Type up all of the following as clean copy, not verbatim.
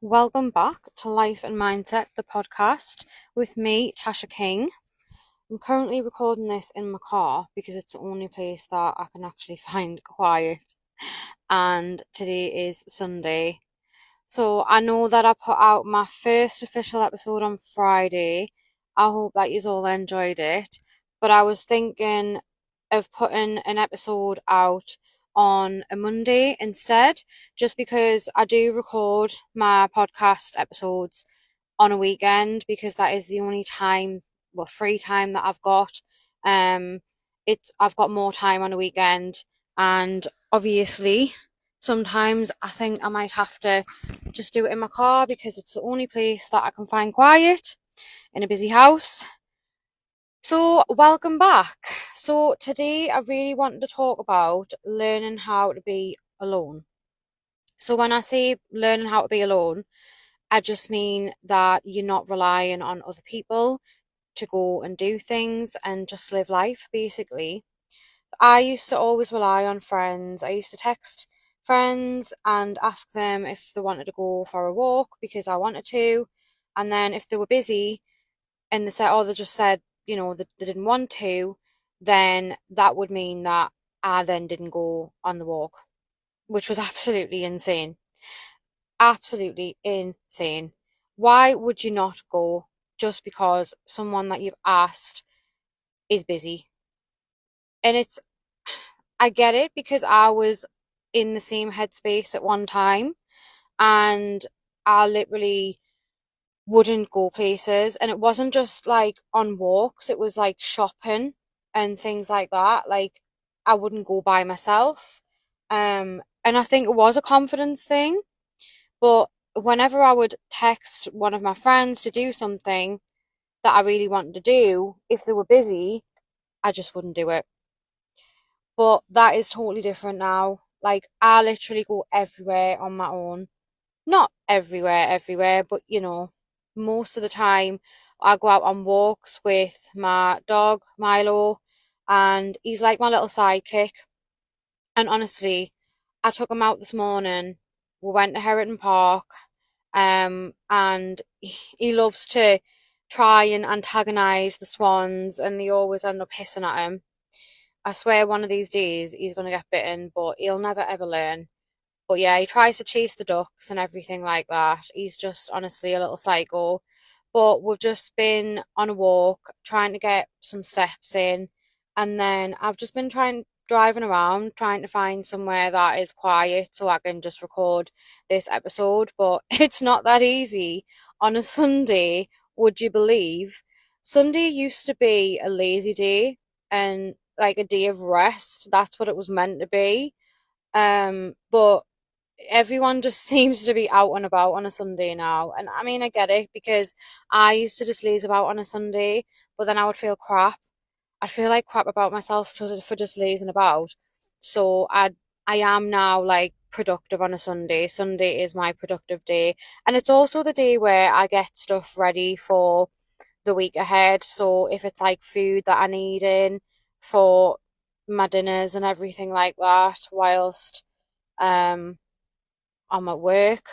Welcome back to Life and Mindset, the podcast, with me, Tasha King. I'm currently recording this in my car because it's the only place that I can actually find quiet. And today is Sunday. So I know that I put out my first official episode on Friday. I hope that you all enjoyed it. But I was thinking of putting an episode out on a Monday instead, just because I do record my podcast episodes on a weekend because that is the only time, well, free time that I've got. Um, I've got more time on a weekend, and obviously, sometimes I think I might have to just do it in my car because it's the only place that I can find quiet in a busy house. So, welcome back. So, today I really wanted to talk about learning how to be alone. So, when I say learning how to be alone, I just mean that you're not relying on other people to go and do things and just live life, basically. I used to always rely on friends. I used to text friends and ask them if they wanted to go for a walk because I wanted to. And then if they were busy and they said, oh, they just said, they didn't want to, then that would mean that I then didn't go on the walk, which was absolutely insane. Absolutely insane. Why would you not go just because someone that you've asked is busy? And I get it because I was in the same headspace at one time and I literally wouldn't go places. And it wasn't just like on walks, it was like shopping and things like that. Like I wouldn't go by myself. And I think it was a confidence thing. But whenever I would text one of my friends to do something that I really wanted to do, if they were busy, I just wouldn't do it. But that is totally different now. Like, I literally go everywhere on my own. Not everywhere, but most of the time I go out on walks with my dog, Milo, and he's like my little sidekick. And honestly, I took him out this morning. We went to Herrington Park, and he loves to try and antagonize the swans, and they always end up hissing at him. I swear one of these days he's going to get bitten, but he'll never ever learn. But yeah, he tries to chase the ducks and everything like that. He's just honestly a little psycho. But we've just been on a walk trying to get some steps in. And then I've just been driving around trying to find somewhere that is quiet so I can just record this episode. But it's not that easy on a Sunday, would you believe? Sunday used to be a lazy day and like a day of rest. That's what it was meant to be. But everyone just seems to be out and about on a Sunday now. And I mean, I get it because I used to just laze about on a Sunday, but then I would feel crap. I'd feel like crap about myself for just lazing about. So I am now like productive on a Sunday. Sunday is my productive day. And it's also the day where I get stuff ready for the week ahead. So if it's like food that I need in for my dinners and everything like that, whilst um I'm at work,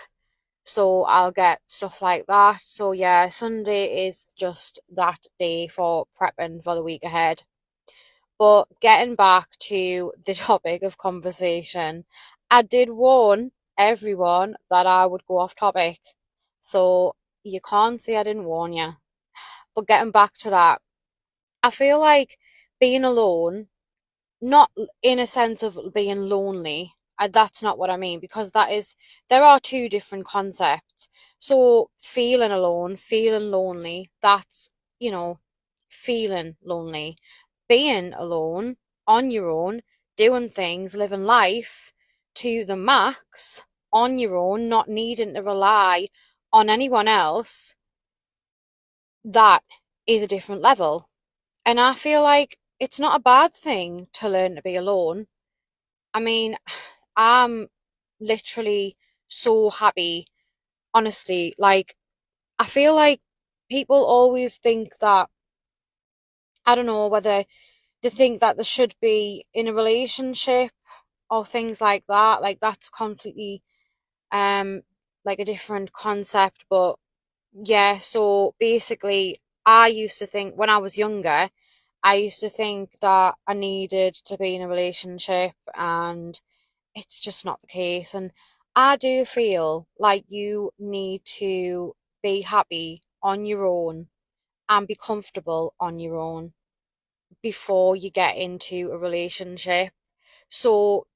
so I'll get stuff like that. So yeah, Sunday is just that day for prepping for the week ahead. But getting back to the topic of conversation, I did warn everyone that I would go off topic. So you can't say I didn't warn you. But getting back to that, I feel like being alone, not in a sense of being lonely. That's not what I mean because there are two different concepts. So feeling alone, feeling lonely, that's, you know, feeling lonely. Being alone, on your own, doing things, living life to the max on your own, not needing to rely on anyone else, that is a different level. And I feel like it's not a bad thing to learn to be alone. I mean, I'm literally so happy, honestly. Like, I feel like people always think that, I don't know, whether they think that they should be in a relationship or things like that. Like, that's completely, um, like a different concept, but yeah, so basically, I used to think when I was younger, I used to think that I needed to be in a relationship, and it's just not the case. And I do feel like you need to be happy on your own and be comfortable on your own before you get into a relationship. So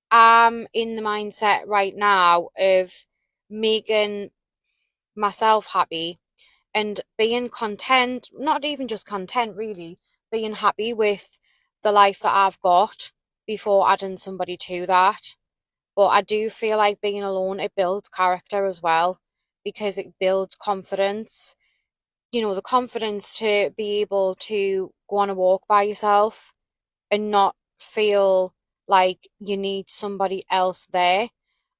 I'm in the mindset right now of making myself happy and being content, not even just content, really, being happy with the life that I've got before adding somebody to that. But I do feel like being alone, it builds character as well because it builds confidence. The confidence to be able to go on a walk by yourself and not feel like you need somebody else there.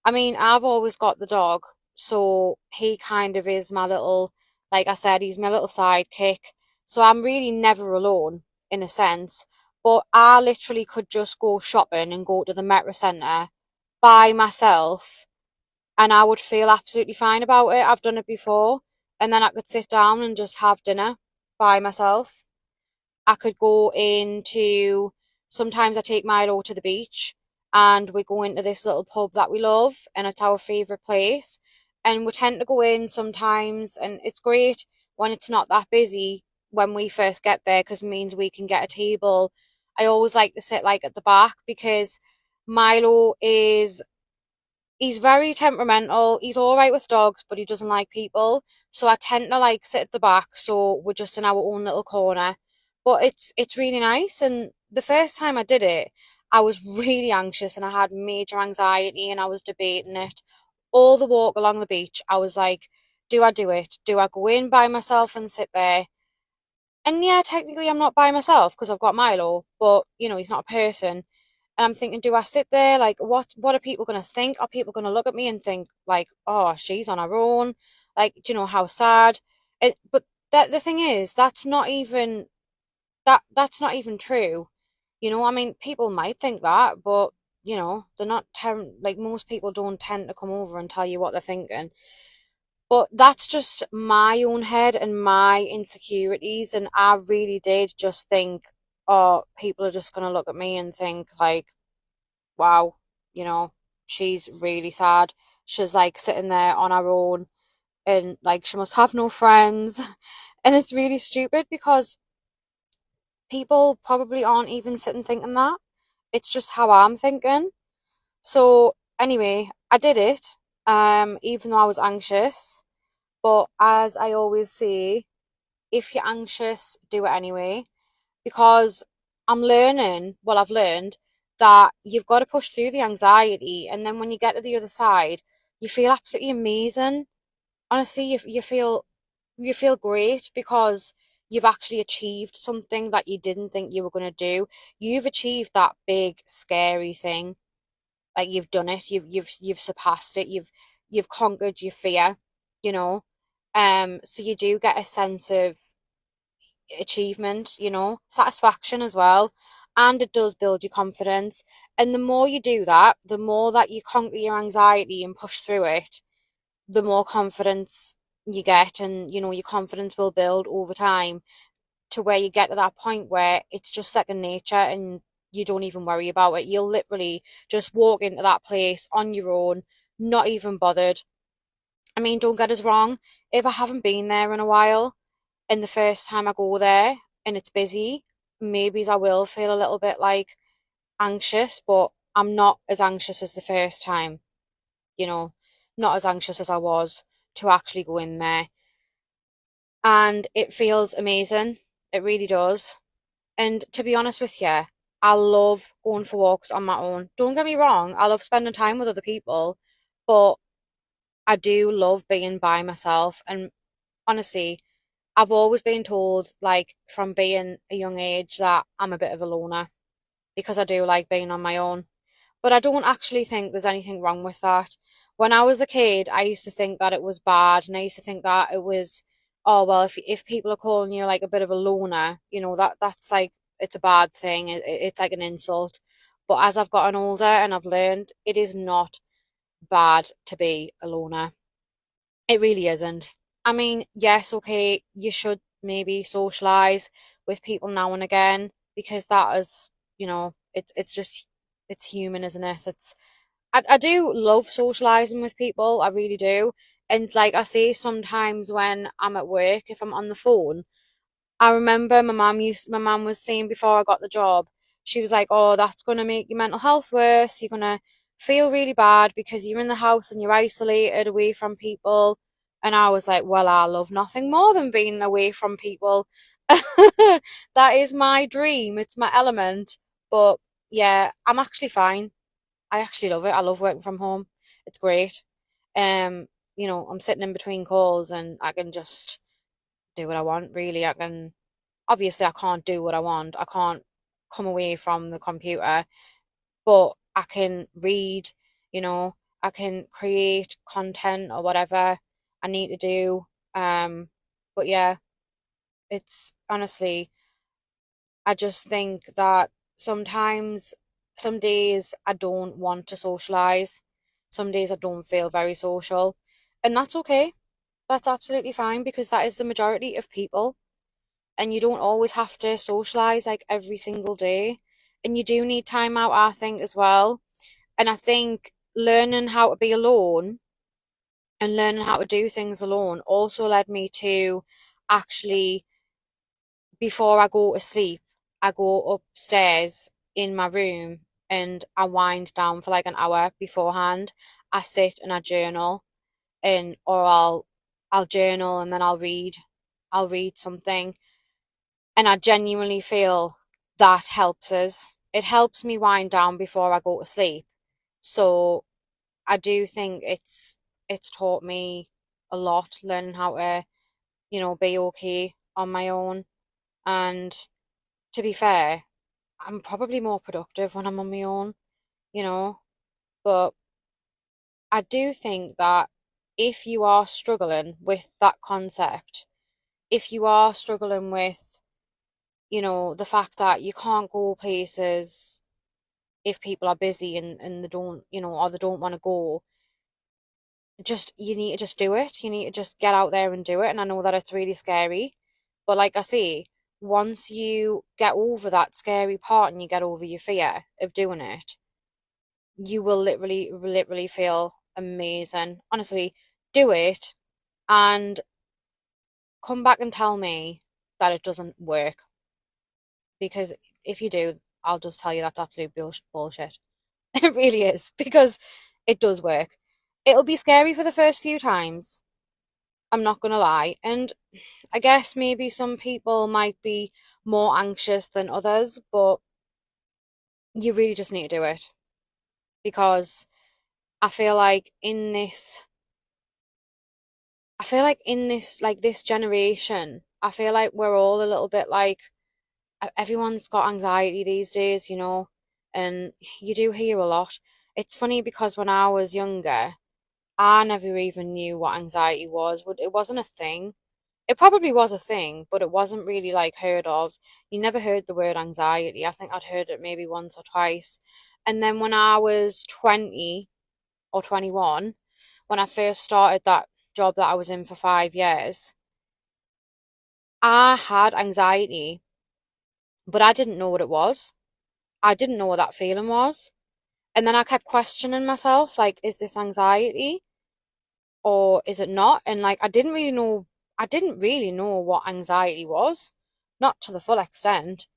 I mean, I've always got the dog, so he kind of is my little, like I said, he's my little sidekick. So I'm really never alone in a sense. But I literally could just go shopping and go to the Metro Centre by myself, and I would feel absolutely fine about it. I've done it before. And then I could sit down and just have dinner by myself. I could go into, sometimes I take Milo to the beach and we go into this little pub that we love and it's our favourite place. And we tend to go in sometimes, and it's great when it's not that busy when we first get there because it means we can get a table. I always like to sit like at the back because Milo is he's very temperamental. He's all right with dogs, but he doesn't like people. So I tend to like sit at the back, so we're just in our own little corner. But it's really nice. And the first time I did it, I was really anxious and I had major anxiety and I was debating it. All the walk along the beach, I was like, do I do it? Do I go in by myself and sit there? And yeah, technically I'm not by myself because I've got Milo, but he's not a person. And I'm thinking, do I sit there? Like, what are people going to think? Are people going to look at me and think, like, oh, she's on her own? Like, do you know how sad? But the thing is, that's not even true. I mean, people might think that, but they're not like most people don't tend to come over and tell you what they're thinking. But that's just my own head and my insecurities, and I really did just think, oh, people are just going to look at me and think, like, wow, you know, she's really sad. She's like sitting there on her own and like she must have no friends. And it's really stupid because people probably aren't even sitting thinking that. It's just how I'm thinking. So anyway, I did it, even though I was anxious. But as I always say, if you're anxious, do it anyway. Because I've learned that you've got to push through the anxiety, and then when you get to the other side, you feel absolutely amazing. Honestly, you feel great because you've actually achieved something that you didn't think you were going to do. You've achieved that big scary thing. Like you've done it. You've surpassed it. You've conquered your fear, you know. So you do get a sense of achievement, satisfaction as well. And it does build your confidence. And the more you do that, the more that you conquer your anxiety and push through it, the more confidence you get. And, your confidence will build over time to where you get to that point where it's just second nature and you don't even worry about it. You'll literally just walk into that place on your own, not even bothered. I mean, don't get us wrong, if I haven't been there in a while, and the first time I go there and it's busy, maybe I will feel a little bit like anxious, but I'm not as anxious as the first time, you know, not as anxious as I was to actually go in there. And it feels amazing. It really does. And to be honest with you, I love going for walks on my own. Don't get me wrong, I love spending time with other people, but I do love being by myself. And honestly, I've always been told, like, from being a young age, that I'm a bit of a loner because I do like being on my own. But I don't actually think there's anything wrong with that. When I was a kid, I used to think that it was bad, and I used to think that it was, oh well, if people are calling you like a bit of a loner, that's like it's a bad thing. It's like an insult. But as I've gotten older and I've learned, it is not bad to be a loner. It really isn't. I mean, yes, okay, you should maybe socialize with people now and again because that is, it's just it's human, isn't it? I do love socializing with people, I really do. And like I say, sometimes when I'm at work, if I'm on the phone, I remember my mum was saying before I got the job, she was like, "Oh, that's gonna make your mental health worse. You're gonna feel really bad because you're in the house and you're isolated away from people." And I was like, "Well, I love nothing more than being away from people. That is my dream. It's my element." But yeah, I'm actually fine. I actually love it. I love working from home. It's great. Um, I'm sitting in between calls and I can just do what I want, really. I can obviously I can't do what I want. I can't come away from the computer, but I can read, you know, I can create content or whatever I need to do. Um, but yeah, it's honestly, I just think that sometimes, some days I don't want to socialize. Some days I don't feel very social. And that's okay. That's absolutely fine because that is the majority of people. And you don't always have to socialize like every single day. And you do need time out, I think, as well. And I think learning how to be alone and learning how to do things alone also led me to actually, before I go to sleep, I go upstairs in my room and I wind down for like an hour beforehand. I sit and I journal and or I'll journal and then I'll read something, and I genuinely feel that helps us. It helps me wind down before I go to sleep. So I do think it's taught me a lot learning how to, be okay on my own. And to be fair, I'm probably more productive when I'm on my own, you know. But I do think that if you are struggling with that concept, if you are struggling with, the fact that you can't go places if people are busy and they don't, or they don't want to go, just you need to just do it. You need to just get out there and do it. And I know that it's really scary, but like I say, once you get over that scary part and you get over your fear of doing it, you will literally feel amazing. Honestly, do it and come back and tell me that it doesn't work, because if you do, I'll just tell you that's absolute bullshit. It really is, because it does work. It'll be scary for the first few times, I'm not gonna lie. And I guess maybe some people might be more anxious than others, but you really just need to do it. Because I feel like in this, like this generation, I feel like we're all a little bit like, everyone's got anxiety these days, and you do hear a lot. It's funny because when I was younger, I never even knew what anxiety was. It wasn't a thing. It probably was a thing, but it wasn't really like heard of. You never heard the word anxiety. I think I'd heard it maybe once or twice. And then when I was 20 or 21, when I first started that job that I was in for 5 years, I had anxiety, but I didn't know what it was. I didn't know what that feeling was. And then I kept questioning myself, like, is this anxiety or is it not? And like, I didn't really know what anxiety was, not to the full extent.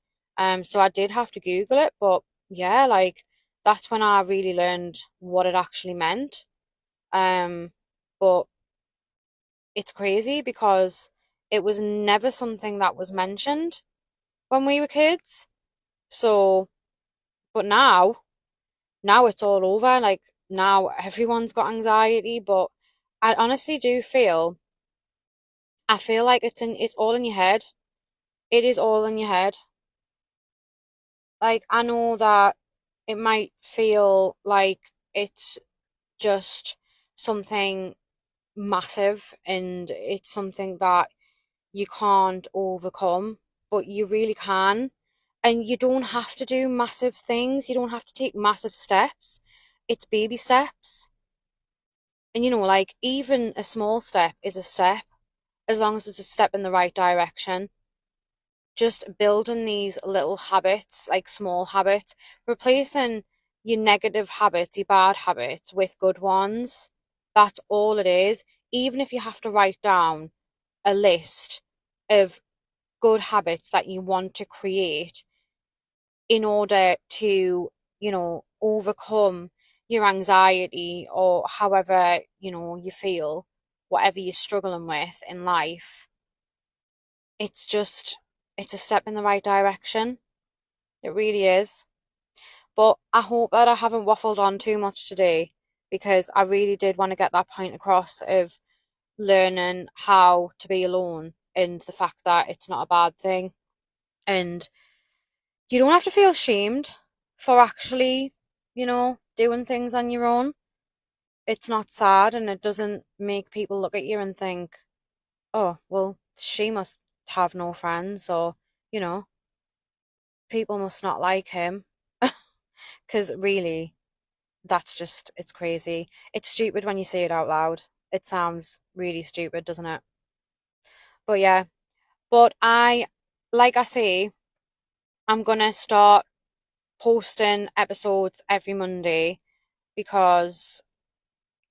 So I did have to Google it, but yeah, like, that's when I really learned what it actually meant. Um, but it's crazy because it was never something that was mentioned when we were kids. So, but now it's all over. Like, now everyone's got anxiety, but I honestly do feel like it's all in your head. It is all in your head. Like, I know that it might feel like it's just something massive and it's something that you can't overcome, but you really can. And you don't have to do massive things. You don't have to take massive steps. It's baby steps. And like even a small step is a step, as long as it's a step in the right direction. Just building these little habits, like small habits, replacing your negative habits, your bad habits with good ones. That's all it is. Even if you have to write down a list of good habits that you want to create in order to, overcome your anxiety or however, you feel, whatever you're struggling with in life, it's just, it's a step in the right direction. It really is. But I hope that I haven't waffled on too much today because I really did want to get that point across of learning how to be alone and the fact that it's not a bad thing. And you don't have to feel ashamed for actually, doing things on your own. It's not sad and it doesn't make people look at you and think, oh, well, she must have no friends or, you know, people must not like him. Because really, that's just, it's crazy. It's stupid when you say it out loud. It sounds really stupid, doesn't it? But yeah, but like I say, I'm gonna start posting episodes every Monday because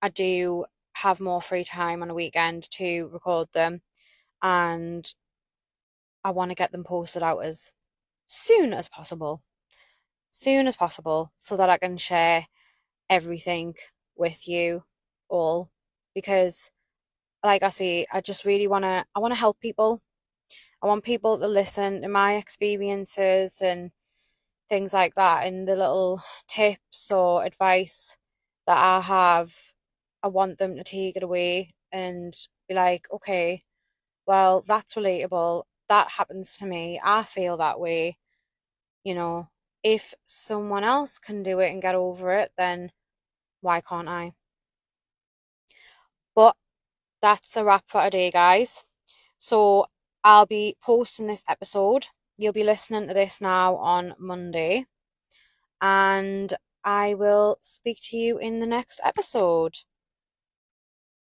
I do have more free time on a weekend to record them and I want to get them posted out as soon as possible. Soon as possible so that I can share everything with you all because like I say, I just really I want to help people. I want people to listen to my experiences and things like that and the little tips or advice that I have. I want them to take it away and be like, okay, well, that's relatable. That happens to me. I feel that way. You know, if someone else can do it and get over it, then why can't I? But that's a wrap for today, guys. So I'll be posting this episode. You'll be listening to this now on Monday. And I will speak to you in the next episode.